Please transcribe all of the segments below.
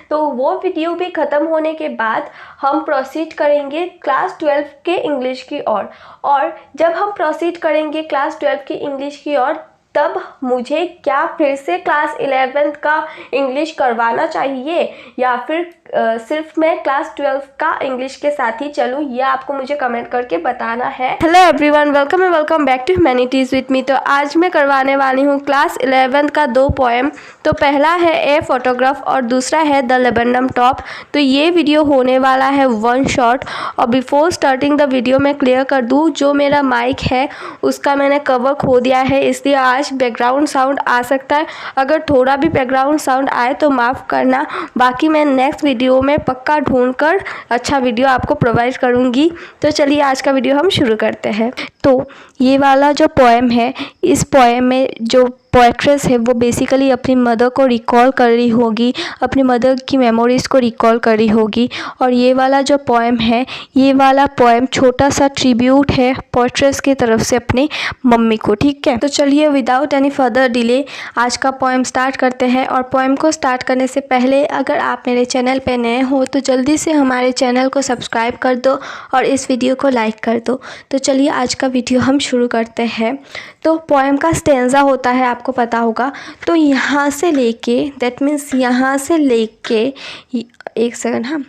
तो वो वीडियो भी ख़त्म होने के बाद हम प्रोसीड करेंगे क्लास 12 के इंग्लिश की ओर। और जब हम प्रोसीड करेंगे क्लास 12 की इंग्लिश की ओर, तब मुझे क्या फिर से क्लास 11 का इंग्लिश करवाना चाहिए या फिर सिर्फ मैं क्लास 12 का इंग्लिश के साथ ही चलूँ, ये आपको मुझे कमेंट करके बताना है। Hello everyone, welcome and welcome back to humanities with me. तो आज मैं करवाने वाली हूँ क्लास 11 का 2 पोएम। तो पहला है ए फोटोग्राफ और दूसरा है द लेबेंडम टॉप। तो ये वीडियो होने वाला है 1 शॉट। और बिफोर स्टार्टिंग द वीडियो मैं क्लियर कर दूँ, जो मेरा माइक है उसका मैंने कवर खो दिया है, इसलिए आज बैकग्राउंड साउंड आ सकता है। अगर थोड़ा भी बैकग्राउंड साउंड आए तो माफ़ करना, बाकी मैं नेक्स्ट वीडियो में पक्का ढूंढकर अच्छा वीडियो आपको प्रोवाइड करूंगी। तो चलिए आज का वीडियो हम शुरू करते हैं। तो ये वाला जो पोएम है, इस पोएम में जो पोएट्रेस है वो बेसिकली अपनी मदर को रिकॉल कर रही होगी, अपनी मदर की मेमोरीज़ को रिकॉल कर रही होगी। और ये वाला जो पोएम है, ये वाला पोएम छोटा सा ट्रिब्यूट है पोएट्रेस की तरफ से अपनी मम्मी को। ठीक है, तो चलिए विदाउट एनी फर्दर डिले आज का पोएम स्टार्ट करते हैं। और पोएम को स्टार्ट करने से पहले अगर आप मेरे चैनल पे नए हो तो जल्दी से हमारे चैनल को सब्सक्राइब कर दो और इस वीडियो को लाइक कर दो। तो चलिए आज का वीडियो हम शुरू करते हैं। तो पोएम का स्टेंजा होता है, आपको पता होगा। तो यहाँ से लेके, दैट मीन्स यहाँ से लेके, एक सेकंड, हाँ,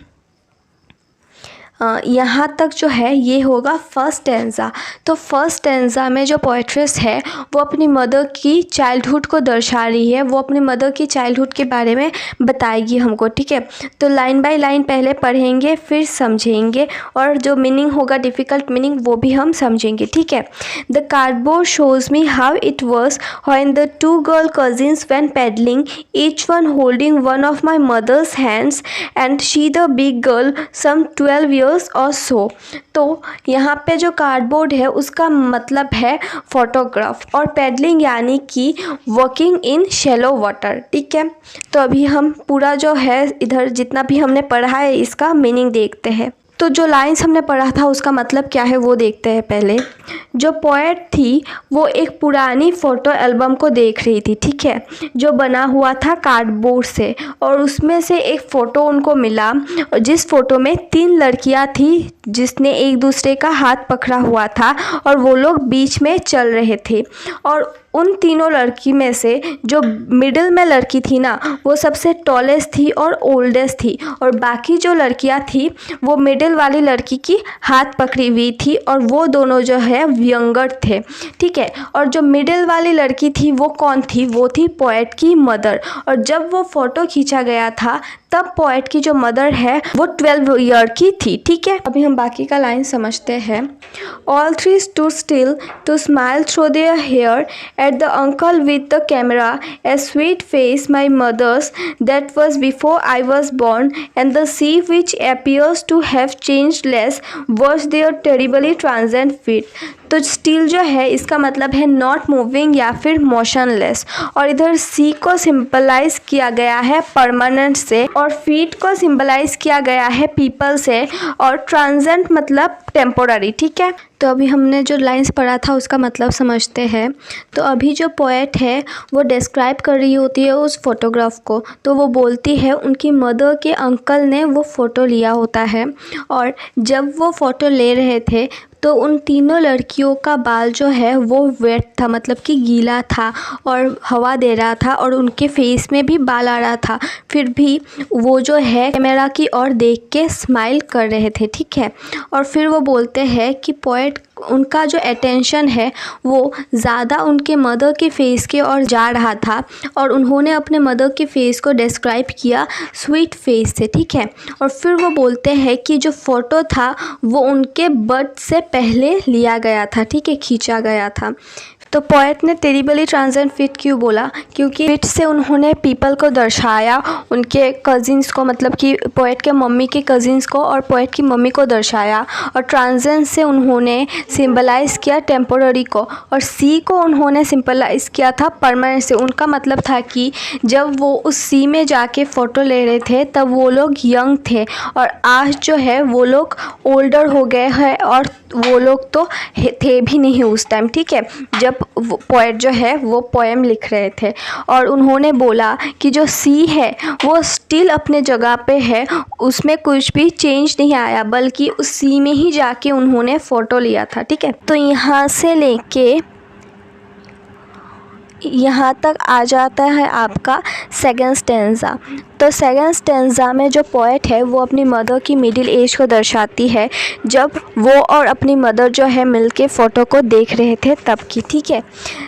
यहाँ तक जो है ये होगा फर्स्ट स्टैंजा। तो फर्स्ट स्टैंजा में जो पोएट्रेस है वो अपनी मदर की चाइल्डहुड को दर्शा रही है, वो अपनी मदर की चाइल्डहुड के बारे में बताएगी हमको। ठीक है, तो लाइन बाय लाइन पहले पढ़ेंगे फिर समझेंगे, और जो मीनिंग होगा डिफ़िकल्ट मीनिंग वो भी हम समझेंगे। ठीक है। The cardboard shows me how it was when the 2 girl cousins went paddling, each one holding one of my mother's hands and she the big girl some 12 years और सो। तो यहाँ पे जो कार्डबोर्ड है उसका मतलब है फोटोग्राफ, और पेडलिंग यानी कि वॉकिंग इन शैलो वाटर। ठीक है, तो अभी हम पूरा जो है इधर जितना भी हमने पढ़ा है इसका मीनिंग देखते हैं। तो जो लाइंस हमने पढ़ा था उसका मतलब क्या है वो देखते हैं पहले। जो पोएट थी वो एक पुरानी फ़ोटो एल्बम को देख रही थी, ठीक है, जो बना हुआ था कार्डबोर्ड से, और उसमें से एक फ़ोटो उनको मिला जिस फ़ोटो में 3 लड़कियां थी जिसने एक दूसरे का हाथ पकड़ा हुआ था और वो लोग बीच में चल रहे थे। और उन तीनों लड़की में से जो मिडिल में लड़की थी ना वो सबसे टॉलेस्ट थी और ओल्डेस्ट थी, और बाकी जो लड़कियां थी वो मिडिल वाली लड़की की हाथ पकड़ी हुई थी और वो दोनों जो है यंगर थे। ठीक है, और जो मिडिल वाली लड़की थी वो कौन थी? वो थी पोएट की मदर। और जब वो फ़ोटो खींचा गया था तब पोएट की जो मदर है वो 12 ईयर की थी। ठीक है, अभी हम बाकी का लाइन समझते हैं। All three stood still to smile through their hair at the uncle with the camera, a sweet face my mother's that was before I was born, and the sea which appears to have changed less was their terribly transient feet। तो still जो है इसका मतलब है not moving या फिर motionless, और इधर सी को सिंपलाइज किया गया है परमानेंट से, और फीट को सिंपलाइज किया गया है पीपल से, और ट्रांजेंट मतलब टेम्पोररी। ठीक है, तो अभी हमने जो लाइंस पढ़ा था उसका मतलब समझते हैं। तो अभी जो पोएट है वो डिस्क्राइब कर रही होती है उस फोटोग्राफ को। तो वो बोलती है उनकी मदर के अंकल ने वो फ़ोटो लिया होता है, और जब वो फ़ोटो ले रहे थे तो उन तीनों लड़कियों का बाल जो है वो वेट था, मतलब कि गीला था और हवा दे रहा था, और उनके फेस में भी बाल आ रहा था, फिर भी वो जो है कैमरा की ओर देख के स्माइल कर रहे थे। ठीक है, और फिर वो बोलते हैं कि पोएट उनका जो अटेंशन है वो ज़्यादा उनके मदर के फेस के ओर जा रहा था, और उन्होंने अपने मदर के फेस को डिस्क्राइब किया स्वीट फेस से। ठीक है, और फिर वो बोलते हैं कि जो फ़ोटो था वो उनके बर्थ से पहले लिया गया था। ठीक है, खींचा गया था। तो पोएट ने टेरिबली ट्रांजेंट फिट क्यों बोला? क्योंकि फिट से उन्होंने पीपल को दर्शाया, उनके कज़िन्स को, मतलब कि पोएट के मम्मी के कज़िन्स को और पोएट की मम्मी को दर्शाया, और ट्रांजेंट से उन्होंने सिंबलाइज़ किया टेम्पोररी को, और सी को उन्होंने सिंबलाइज़ किया था परमानेंट से। उनका मतलब था कि जब वो उस सी में जाके फ़ोटो ले रहे थे तब वो लोग यंग थे, और आज जो है वो लोग ओल्डर हो गए हैं, और वो लोग तो थे भी नहीं उस टाइम। ठीक है, जब पोएट जो है वो पोएम लिख रहे थे और उन्होंने बोला कि जो सी है वो स्टिल अपने जगह पे है, उसमें कुछ भी चेंज नहीं आया, बल्कि उस सी में ही जाके उन्होंने फ़ोटो लिया था। ठीक है, तो यहाँ से लेके यहाँ तक आ जाता है आपका सेकंड स्टेंजा। तो सेकंड स्टेंजा में जो पोएट है वो अपनी मदर की मिडिल एज को दर्शाती है, जब वो और अपनी मदर जो है मिलके फ़ोटो को देख रहे थे तब की। ठीक है,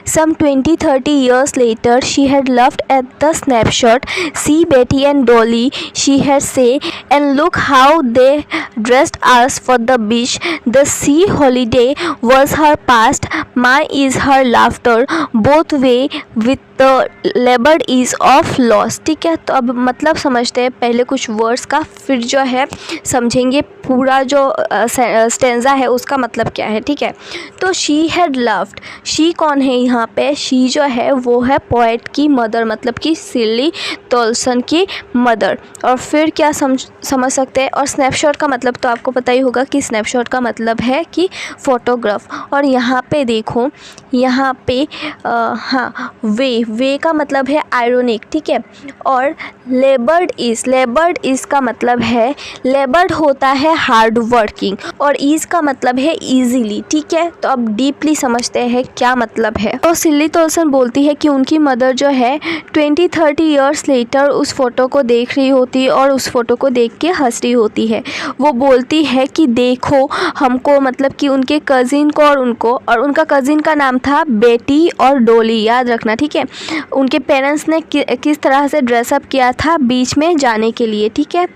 सम 20-30 years later she had loved at the snapshot, see Betty and Dolly she had say, and look how they dressed us for the beach. The sea holiday was her past, my is her laughter, both way with the labored ease of loss। ठीक है, तो अब मतलब समझते हैं पहले कुछ words का, फिर जो है समझेंगे पूरा जो स्टेंजा है उसका मतलब क्या है। ठीक है, तो शी हैड लव्ड, शी कौन है यहाँ पे? शी जो है वो है पोएट की मदर, मतलब कि सिली टॉल्सन की मदर। और फिर क्या समझ सकते हैं, और स्नैपशॉट का मतलब तो आपको पता ही होगा कि स्नैपशॉट का मतलब है कि फ़ोटोग्राफ। और यहाँ पे देखो, यहाँ पे हाँ वे का मतलब है आयरोनिक। ठीक है, और लेबर्ड इज़ का मतलब है, लेबर्ड होता है हार्ड वर्किंग और ईज़ का मतलब है ईजीली। ठीक है, तो अब डीपली समझते हैं क्या मतलब है। तो सिली टॉल्सन बोलती है कि उनकी मदर जो है 20-30 years लेटर उस फ़ोटो को देख रही होती है और उस फ़ोटो को देख के हंस रही होती है। वो बोलती है कि देखो हमको, मतलब कि उनके कज़िन को और उनको, और उनका कज़िन का नाम था बेटी और डोली, याद रखना। ठीक है, उनके पेरेंट्स ने किस तरह से ड्रेसअप किया था बीच में जाने के लिए। ठीक है,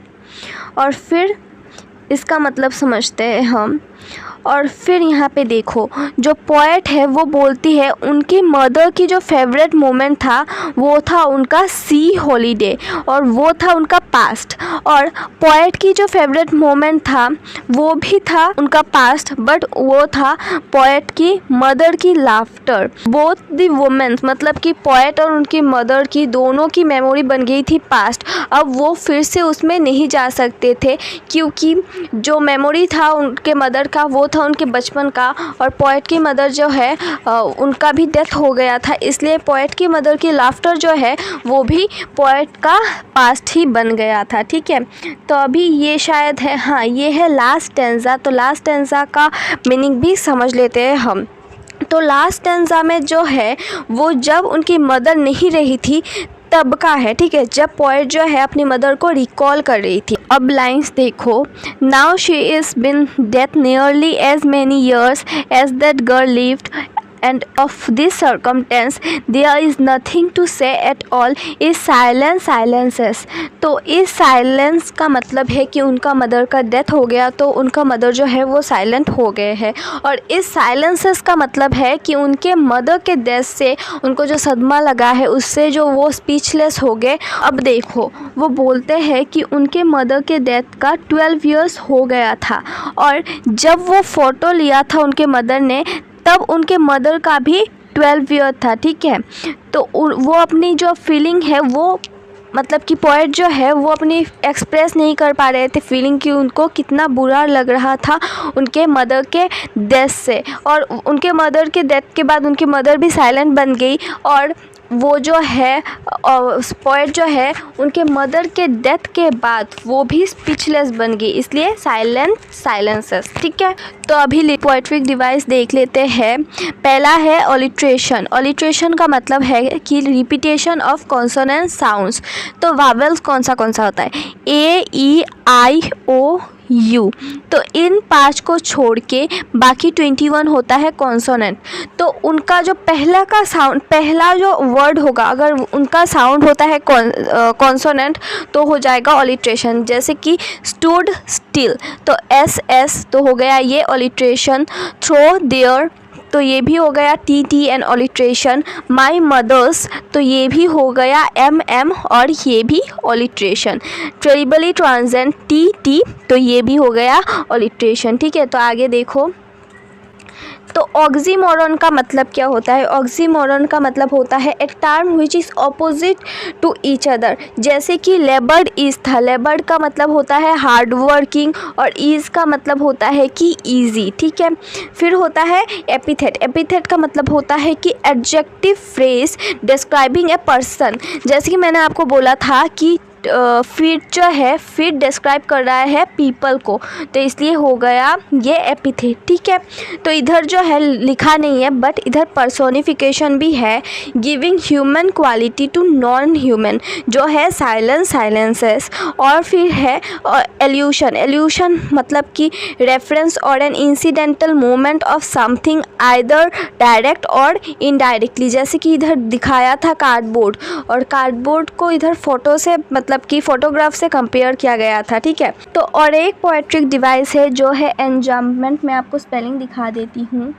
और फिर इसका मतलब समझते हैं हम। और फिर यहाँ पे देखो, जो पोएट है वो बोलती है उनकी मदर की जो फेवरेट मोमेंट था वो था उनका सी हॉलीडे, और वो था उनका पास्ट। और पोएट की जो फेवरेट मोमेंट था वो भी था उनका पास्ट, बट वो था पोएट की मदर की लाफ्टर। बोथ द वुमेन्स, मतलब कि पोएट और उनकी मदर की दोनों की मेमोरी बन गई थी पास्ट। अब वो फिर से उसमें नहीं जा सकते थे, क्योंकि जो मेमोरी था उनके मदर का वो था उनके बचपन का, और पोएट की मदर जो है उनका भी डेथ हो गया था, इसलिए पोएट की मदर की लाफ्टर जो है वो भी पोएट का पास्ट ही बन गया था। ठीक है, तो अभी ये शायद है, हाँ ये है लास्ट स्टेंजा। तो लास्ट स्टेंजा का मीनिंग भी समझ लेते हैं हम। तो लास्ट स्टेंजा में जो है वो जब उनकी मदर नहीं रही थी तब का है। ठीक है, जब पोएट जो है अपनी मदर को रिकॉल कर रही थी। अब लाइंस देखो, now she is been death nearly as many years as that girl lived, and of this circumstance there is nothing to say at all, is silence silences। तो इस साइलेंस का मतलब है कि उनका मदर का डेथ हो गया, तो उनका मदर जो है वो साइलेंट हो गए हैं। और इस साइलेंसेस का मतलब है कि उनके मदर के डेथ से उनको जो सदमा लगा है उससे जो वो स्पीचलेस हो गए। अब देखो, वो बोलते हैं कि उनके मदर के डेथ का 12 years हो गया था, और जब वो फ़ोटो लिया था उनके मदर ने तब उनके मदर का भी 12 ईयर था। ठीक है, तो वो अपनी जो फीलिंग है वो, मतलब कि पोएट जो है वो अपनी एक्सप्रेस नहीं कर पा रहे थे फीलिंग कि उनको कितना बुरा लग रहा था उनके मदर के डेथ से। और उनके मदर के डेथ के बाद उनकी मदर भी साइलेंट बन गई, और वो जो है पोएट जो है उनके मदर के डेथ के बाद वो भी स्पीचलेस बन गई, इसलिए साइलेंट साइलेंसेस। ठीक है, तो अभी पोएट्रिक डिवाइस देख लेते हैं। पहला है ऑलिट्रेशन। ऑलिट्रेशन का मतलब है कि रिपीटेशन ऑफ कॉन्सोनेंट साउंड्स। तो वावेल्स कौन सा होता है? ए, ई, आई, ओ, यू। तो इन 5 को छोड़ के बाकी 21 होता है कॉन्सोनेंट। तो उनका जो पहला का साउंड, पहला जो वर्ड होगा, अगर उनका साउंड होता है कॉन्सोनेंट तो हो जाएगा ऑलिट्रेशन। जैसे कि स्टूड स्टिल, तो एस एस तो हो गया ये ऑलिट्रेशन। थ्रो देयर, तो ये भी हो गया T T N alliteration. My mothers, तो ये भी हो गया एम एम और ये भी ऑलिट्रेशन। टेरिबली ट्रांजेंट, टी टी, तो ये भी हो गया ऑलिट्रेशन। ठीक है, तो आगे देखो, तो ऑक्सीमोरन का मतलब क्या होता है? ऑक्सीमोरन का मतलब होता है a term which is opposite to each other. जैसे कि लेबर्ड ईज था, लेबर्ड का मतलब होता है हार्ड वर्किंग और ईज का मतलब होता है कि ईजी, ठीक है। फिर होता है एपिथेट। एपिथेट का मतलब होता है कि adjective phrase describing a person. जैसे कि मैंने आपको बोला था कि फिट जो है, फिट डिस्क्राइब कर रहा है पीपल को, तो इसलिए हो गया ये एपिथेट, ठीक है। तो इधर जो है लिखा नहीं है बट इधर पर्सोनिफिकेशन भी है, giving human quality to non human, जो है साइलेंस, साइलेंसेस। और फिर है एल्यूशन। एल्यूशन मतलब कि रेफरेंस और an incidental movement of something either direct or indirectly. जैसे कि इधर दिखाया था कार्डबोर्ड, और कार्डबोर्ड को इधर फोटो से मतलब कि फोटोग्राफ से कंपेयर किया गया था, ठीक है। तो और एक पोएट्रिक डिवाइस है जो है एन्जाम्बमेंट। मैं आपको स्पेलिंग दिखा देती हूँ,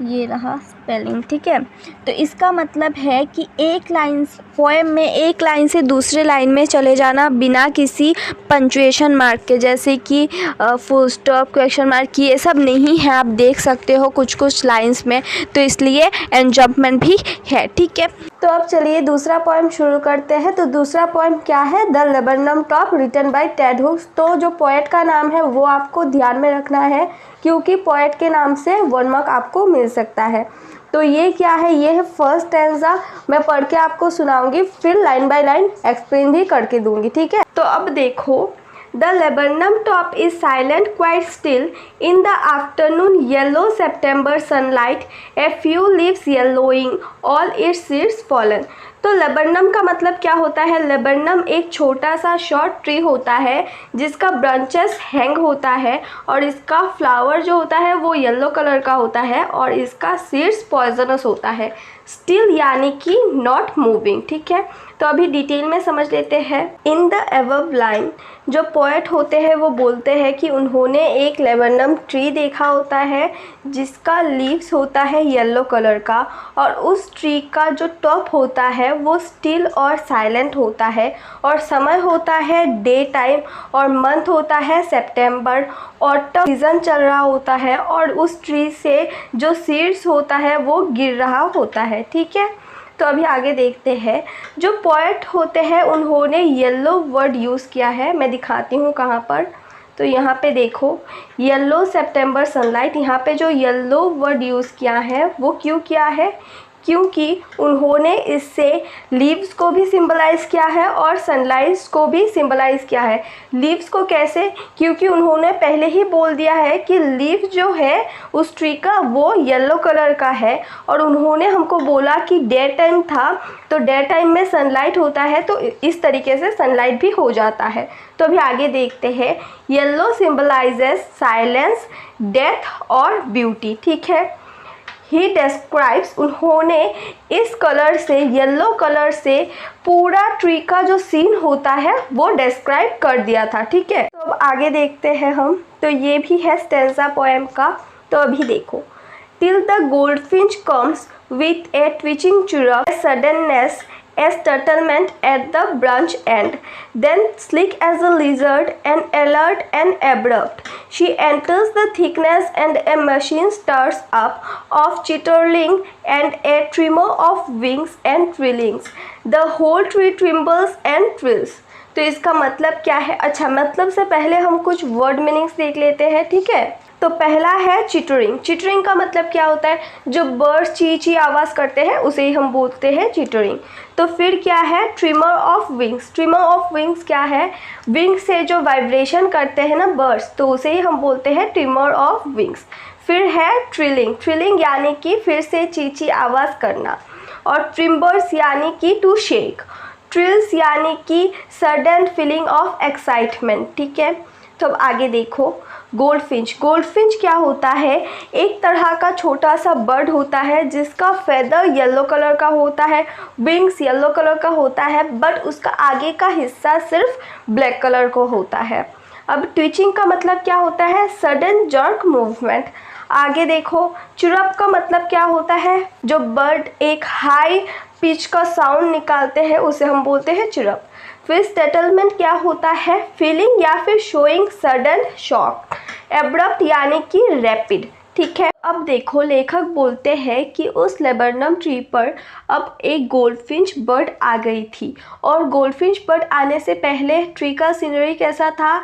ये रहा स्पेलिंग, ठीक है। तो इसका मतलब है कि एक लाइन पोएम में एक लाइन से दूसरे लाइन में चले जाना बिना किसी पंचुएशन मार्क के, जैसे कि फुल स्टॉप, क्वेश्चन मार्क, ये सब नहीं है, आप देख सकते हो कुछ कुछ लाइंस में, तो इसलिए एन्जम्पमेंट भी है, ठीक है। तो अब चलिए दूसरा पोएम शुरू करते हैं। तो दूसरा पोएम क्या है? The laburnum top written by Ted Hughes. तो जो पोएट का नाम है वो आपको ध्यान में रखना है, क्योंकि पोएट के नाम से 1 मार्क आपको मिल सकता है। तो ये क्या है? ये है फर्स्ट स्टैंजा। मैं पढ़ के आपको सुनाऊंगी, फिर लाइन बाय लाइन एक्सप्लेन भी करके दूंगी, ठीक है। तो अब देखो, The laburnum top is silent, quite still. In the afternoon, yellow September sunlight, a few leaves yellowing, all its seeds fallen. तो लेबरनम का मतलब क्या होता है? लेबरनम एक छोटा सा शॉर्ट ट्री होता है जिसका ब्रांचेस हैंग होता है, और इसका फ्लावर जो होता है वो येलो कलर का होता है, और इसका सीड्स पॉइजनस होता है। स्टिल यानी कि नॉट मूविंग, ठीक है। तो अभी डिटेल में समझ लेते हैं। इन द अबव लाइन जो पोएट होते हैं वो बोलते हैं कि उन्होंने एक लेबरनम ट्री देखा होता है जिसका लीव्स होता है येलो कलर का, और उस ट्री का जो टॉप होता है वो स्टिल और साइलेंट होता है, और समय होता है डे टाइम, और मंथ होता है सितंबर, ऑटम सीजन चल रहा होता है, और उस ट्री से जो सीड्स होता है वो गिर रहा होता है, ठीक है। तो अभी आगे देखते हैं। जो पोएट होते हैं उन्होंने येलो वर्ड यूज़ किया है, मैं दिखाती हूँ कहाँ पर। तो यहाँ पे देखो, येलो सितंबर सनलाइट, यहाँ पे जो येलो वर्ड यूज़ किया है वो क्यों किया है? क्योंकि उन्होंने इससे लीव्स को भी सिंबलाइज़ किया है और सनलाइट को भी सिंबलाइज़ किया है। लीव्स को कैसे? क्योंकि उन्होंने पहले ही बोल दिया है कि लीव जो है उस ट्री का वो येलो कलर का है, और उन्होंने हमको बोला कि डे टाइम था, तो डे टाइम में सनलाइट होता है, तो इस तरीके से सनलाइट भी हो जाता है। तो अभी आगे देखते हैं। येलो सिंबलाइजेस साइलेंस, डेथ और ब्यूटी, ठीक है। ही डिस्क्राइब्स, उन्होंने इस कलर से, येलो कलर से पूरा ट्री का जो सीन होता है वो डिस्क्राइब कर दिया था, ठीक है। तो अब आगे देखते हैं हम। तो ये भी है स्टेंजा पोएम का। तो अभी देखो, till the goldfinch comes with A twitching chirrup, a suddenness as startlement at the branch end, then sleek as a lizard and alert and abrupt. She enters the thickness and a machine starts up of chitterling and a tremor of wings and trillings. The whole tree trembles and trills. तो इसका मतलब क्या है? अच्छा, मतलब से पहले हम कुछ वर्ड मीनिंग्स देख लेते हैं, ठीक है। तो पहला है चिटरिंग। चिटरिंग का मतलब क्या होता है? जो बर्ड्स ची ची आवाज़ करते हैं उसे ही हम बोलते हैं चिटरिंग। तो फिर क्या है? Trimmer of wings. Trimmer of wings क्या है? विंग से जो वाइब्रेशन करते हैं ना बर्ड्स, तो उसे ही हम बोलते हैं ट्रिमर ऑफ विंग्स। फिर है ट्रिलिंग। ट्रिलिंग यानी कि फिर से ची ची आवाज़ करना, और ट्रिम्बर्स यानी कि टू शेक। ट्रिल्स यानी कि सडन फीलिंग ऑफ एक्साइटमेंट, ठीक है। तो अब आगे देखो, गोल्डफिंच। गोल्डफिंच क्या होता है? एक तरह का छोटा सा बर्ड होता है जिसका फेदर येलो कलर का होता है, विंग्स येलो कलर का होता है, बट उसका आगे का हिस्सा सिर्फ ब्लैक कलर को होता है। अब ट्विचिंग का मतलब क्या होता है? Sudden jerk movement. आगे देखो, चुरप का मतलब क्या होता है? जो बर्ड एक हाई पिच का साउंड निकालते हैं उसे हम बोलते हैं चुरप। फिर स्टेटलमेंट क्या होता है? फीलिंग या फिर शोइंग सडन शॉक। एब्रप्ट यानी कि रैपिड, ठीक है। अब देखो लेखक बोलते हैं कि उस लेबरनम ट्री पर अब एक गोल्डफिंच बर्ड आ गई थी, और गोल्डफिंच बर्ड आने से पहले ट्री का सीनरी कैसा था?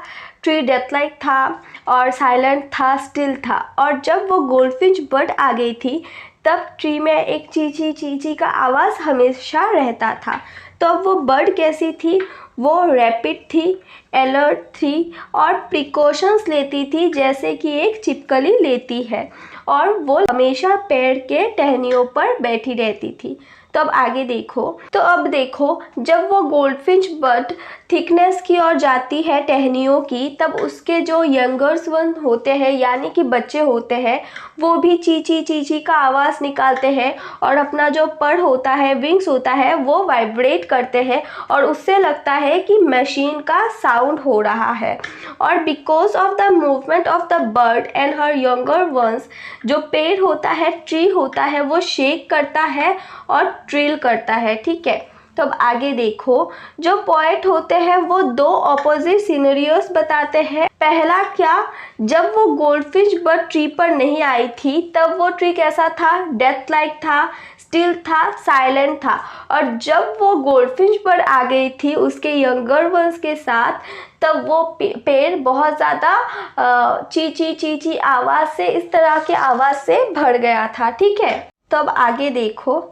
ट्री डेथ लाइक था और साइलेंट था, स्टिल था। और जब वो गोल्डफिंच बर्ड आ गई थी तब ट्री में एक चींची चींची का आवाज़ हमेशा रहता था। तो अब वो बर्ड कैसी थी? वो रैपिड थी, अलर्ट थी और प्रिकॉशंस लेती थी जैसे कि एक छिपकली लेती है, और वो हमेशा पेड़ के टहनियों पर बैठी रहती थी। तो अब आगे देखो, तो अब देखो जब वो गोल्डफिंच बर्ड थिकनेस की ओर जाती है टहनियों की, तब उसके जो यंगर्स वन होते हैं यानी कि बच्चे होते हैं, वो भी चींची चींची का आवाज़ निकालते हैं और अपना जो पर होता है, विंग्स होता है, वो वाइब्रेट करते हैं और उससे लगता है कि मशीन का साउंड हो रहा है। और because of the movement of the bird and her younger once, जो पेड़ होता है, ट्री होता है, वो शेक करता है और ट्रिल करता है। ठीक है। तो अब आगे देखो, जो पोएट होते हैं वो दो ऑपोजिट सिनेरियोस बताते हैं। पहला क्या, जब वो गोल्डफिश बर्ड ट्री पर नहीं आई थी तब वो ट्री कैसा था? डेथ लाइक था, स्टिल था, साइलेंट था। और जब वो गोल्डफिश बर्ड आ गई थी उसके यंगर वंस के साथ, तब वो पेड़ बहुत ज़्यादा चींची चींची आवाज़ से, इस तरह के आवाज़ से भर गया था। ठीक है। तो अब आगे देखो,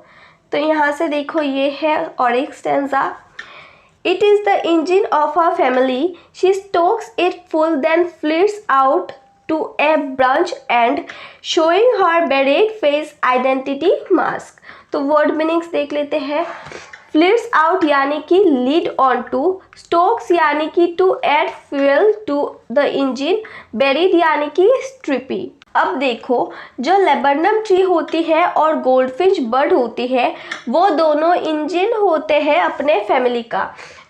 तो यहाँ से देखो ये है और एक stanza. It is the engine of our family. She stokes it full, then flits out to a branch and showing her buried face identity mask. तो वर्ड मीनिंग्स देख लेते हैं। फ्लिट्स आउट यानी कि लीड ऑन टू, स्टोक्स यानी कि to add fuel to the engine, barred यानी कि स्ट्रिपी। अब देखो, जो लेबरनम ट्री होती है और गोल्डफिश बर्ड होती है, वो दोनों इंजन होते हैं अपने फैमिली का।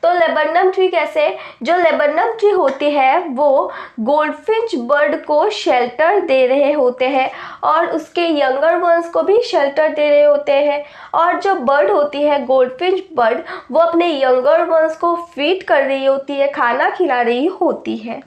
तो लेबरनम ट्री कैसे? जो लेबरनम ट्री होती है वो गोल्डफिश बर्ड को शेल्टर दे रहे होते हैं और उसके यंगर वंस को भी शेल्टर दे रहे होते हैं। और जो बर्ड होती है गोल्डफिश बर्ड, वो अपने यंगर वंस को फीड कर रही होती है, खाना खिला रही होती है।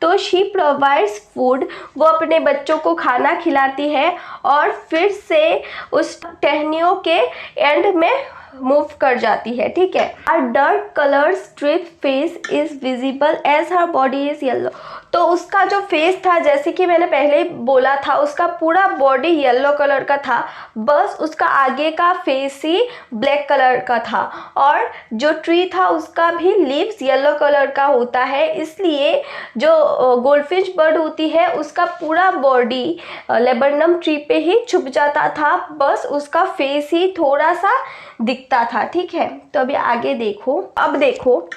तो शी प्रोवाइड्स फूड, वो अपने बच्चों को खाना खिलाती है और फिर से उस टहनियों के एंड में मूव कर जाती है। ठीक है। A dark colour strip face is visible as her body is yellow. तो उसका जो फेस था, जैसे कि मैंने पहले बोला था, उसका पूरा बॉडी येलो कलर का था, बस उसका आगे का फेस ही ब्लैक कलर का था। और जो ट्री था उसका भी लीव्स येलो कलर का होता है, इसलिए जो गोल्डफिश बर्ड होती है उसका पूरा बॉडी लेबरनम ट्री पे ही छुप जाता था, बस उसका फेस ही थोड़ा सा दिखता था। ठीक है। तो अभी आगे देखो, अब देखो,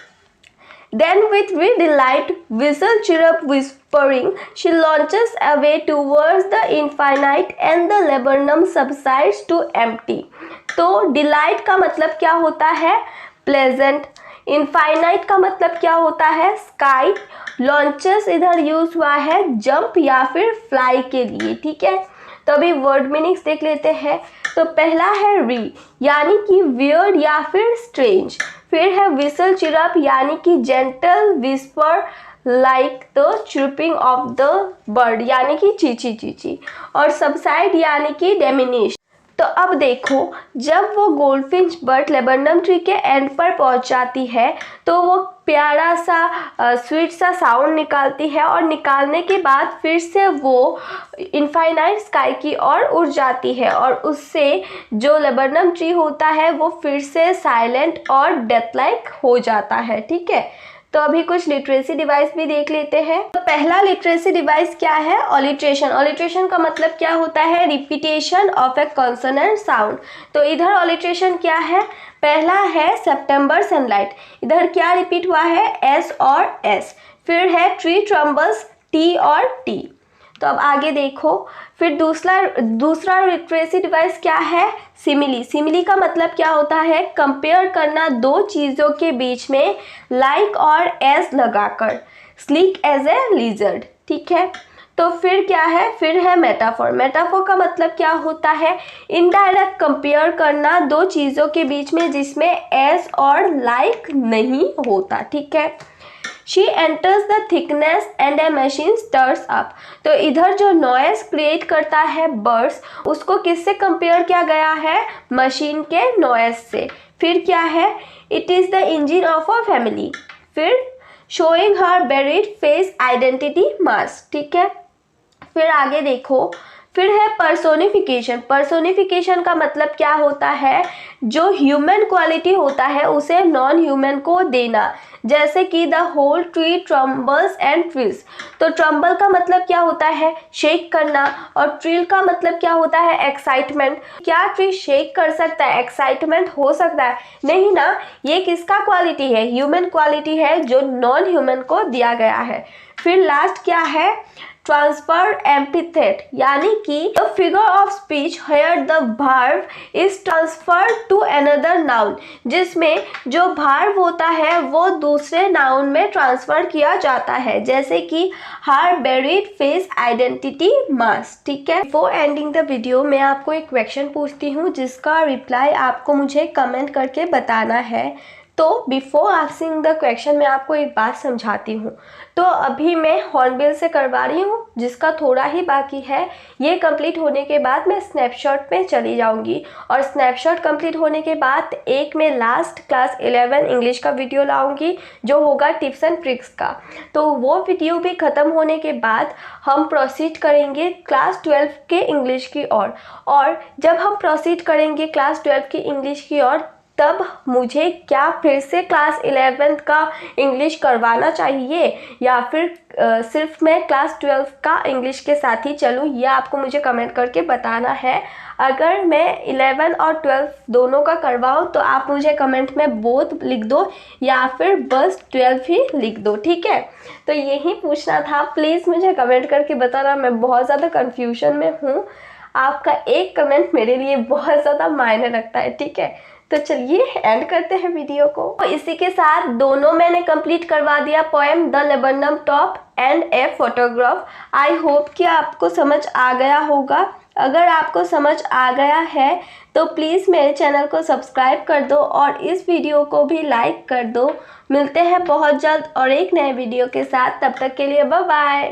then with delight whistle chirrup whispering she launches away towards the infinite and the laburnum subsides to empty। तो delight का मतलब क्या होता है? pleasant। infinite का मतलब क्या होता है? sky। launches इधर यूज हुआ है जंप या फिर फ्लाई के लिए। ठीक है। तो अभी वर्ड मीनिंग्स देख लेते हैं। तो पहला है री यानी कि वियर्ड या फिर स्ट्रेंज, फिर है विसल चिरप यानी कि gentle whisper like the chirping of the bird यानी कि चीची चीची, और सबसाइड यानी कि डेमिनिश। तो अब देखो, जब वो गोल्डफिश बर्ड लेबरनम ट्री के एंड पर पहुंच जाती है तो वो प्यारा सा स्वीट सा साउंड निकालती है, और निकालने के बाद फिर से वो इनफाइनाइट स्काई की ओर उड़ जाती है, और उससे जो लेबरनम ट्री होता है वो फिर से साइलेंट और डेथ लाइक हो जाता है। ठीक है। तो अभी कुछ लिटरेसी डिवाइस भी देख लेते हैं। तो पहला लिटरेसी डिवाइस क्या है? ऑलिट्रेशन। ऑलिट्रेशन का मतलब क्या होता है? Repetition of A consonant sound. तो इधर ऑलिट्रेशन क्या है? पहला है सितंबर सनलाइट, इधर क्या रिपीट हुआ है? एस और एस। फिर है ट्री ट्रम्बल्स, टी और टी। तो अब आगे देखो, फिर दूसरा लिटरेसी डिवाइस क्या है? सिमिली। सिमिली का मतलब क्या होता है? कंपेयर करना दो चीज़ों के बीच में लाइक और एज लगाकर, स्लीक एज ए लिजर्ड। ठीक है। तो फिर क्या है? फिर है मेटाफोर। मेटाफोर का मतलब क्या होता है? इनडायरेक्ट कंपेयर करना दो चीज़ों के बीच में जिसमें एज और लाइक नहीं होता। ठीक है। She enters the thickness and a machine stirs up। तो इधर जो नॉइस क्रिएट करता है बर्ड्स, उसको किससे कंपेयर किया गया है? मशीन के नॉइस से। फिर क्या है? It is the engine of a family. फिर showing her buried face identity mask. ठीक है, फिर आगे देखो, फिर है पर्सोनिफिकेशन। पर्सोनिफिकेशन का मतलब क्या होता है? जो ह्यूमन क्वालिटी होता है उसे नॉन ह्यूमन को देना, जैसे कि the whole tree trembles and twills. तो ट्रम्बल का मतलब क्या होता है? शेक करना। और ट्रिल का मतलब क्या होता है? एक्साइटमेंट। क्या ट्री शेक कर सकता है? एक्साइटमेंट हो सकता है? नहीं ना। ये किसका क्वालिटी है? ह्यूमन क्वालिटी है, जो नॉन ह्यूमन को दिया गया है। फिर लास्ट क्या है? ट्रांसफर एम्पिथेट, यानी कि the figure of speech here the verb is transfer to another noun, जिसमें जो वर्ब होता है वो दूसरे नाउन में ट्रांसफर किया जाता है, जैसे कि हर बेरिड फेस आइडेंटिटी मास्क। ठीक है, बिफोर एंडिंग द वीडियो मैं आपको एक क्वेश्चन पूछती हूँ, जिसका रिप्लाई आपको मुझे कमेंट करके बताना है। तो बिफोर आस्किंग द क्वेश्चन मैं आपको एक बात समझाती हूँ। तो अभी मैं हॉर्नबिल से करवा रही हूँ, जिसका थोड़ा ही बाकी है। ये कंप्लीट होने के बाद मैं स्नैपशॉट में चली जाऊँगी, और स्नैपशॉट कंप्लीट होने के बाद एक मैं लास्ट क्लास 11 इंग्लिश का वीडियो लाऊँगी, जो होगा टिप्स एंड ट्रिक्स का। तो वो वीडियो भी ख़त्म होने के बाद हम प्रोसीड करेंगे क्लास 12 के इंग्लिश की ओर। और जब हम प्रोसीड करेंगे क्लास 12 की इंग्लिश की ओर, तब मुझे क्या फिर से क्लास 11 का इंग्लिश करवाना चाहिए, या फिर सिर्फ मैं क्लास 12 का इंग्लिश के साथ ही चलूँ, ये आपको मुझे कमेंट करके बताना है। अगर मैं 11 और 12 दोनों का करवाऊँ तो आप मुझे कमेंट में बोथ लिख दो, या फिर बस 12 ही लिख दो। ठीक है, तो यही पूछना था। प्लीज़ मुझे कमेंट करके बताना, मैं बहुत ज़्यादा कन्फ्यूजन में हूँ। आपका एक कमेंट मेरे लिए बहुत ज़्यादा मायने रखता है। ठीक है, तो चलिए एंड करते हैं वीडियो को। तो इसी के साथ दोनों मैंने कंप्लीट करवा दिया, poem the laburnum top and a photograph. I hope कि आपको समझ आ गया होगा। अगर आपको समझ आ गया है तो प्लीज़ मेरे चैनल को सब्सक्राइब कर दो, और इस वीडियो को भी लाइक कर दो। मिलते हैं बहुत जल्द और एक नए वीडियो के साथ। तब तक के लिए बाय बाय।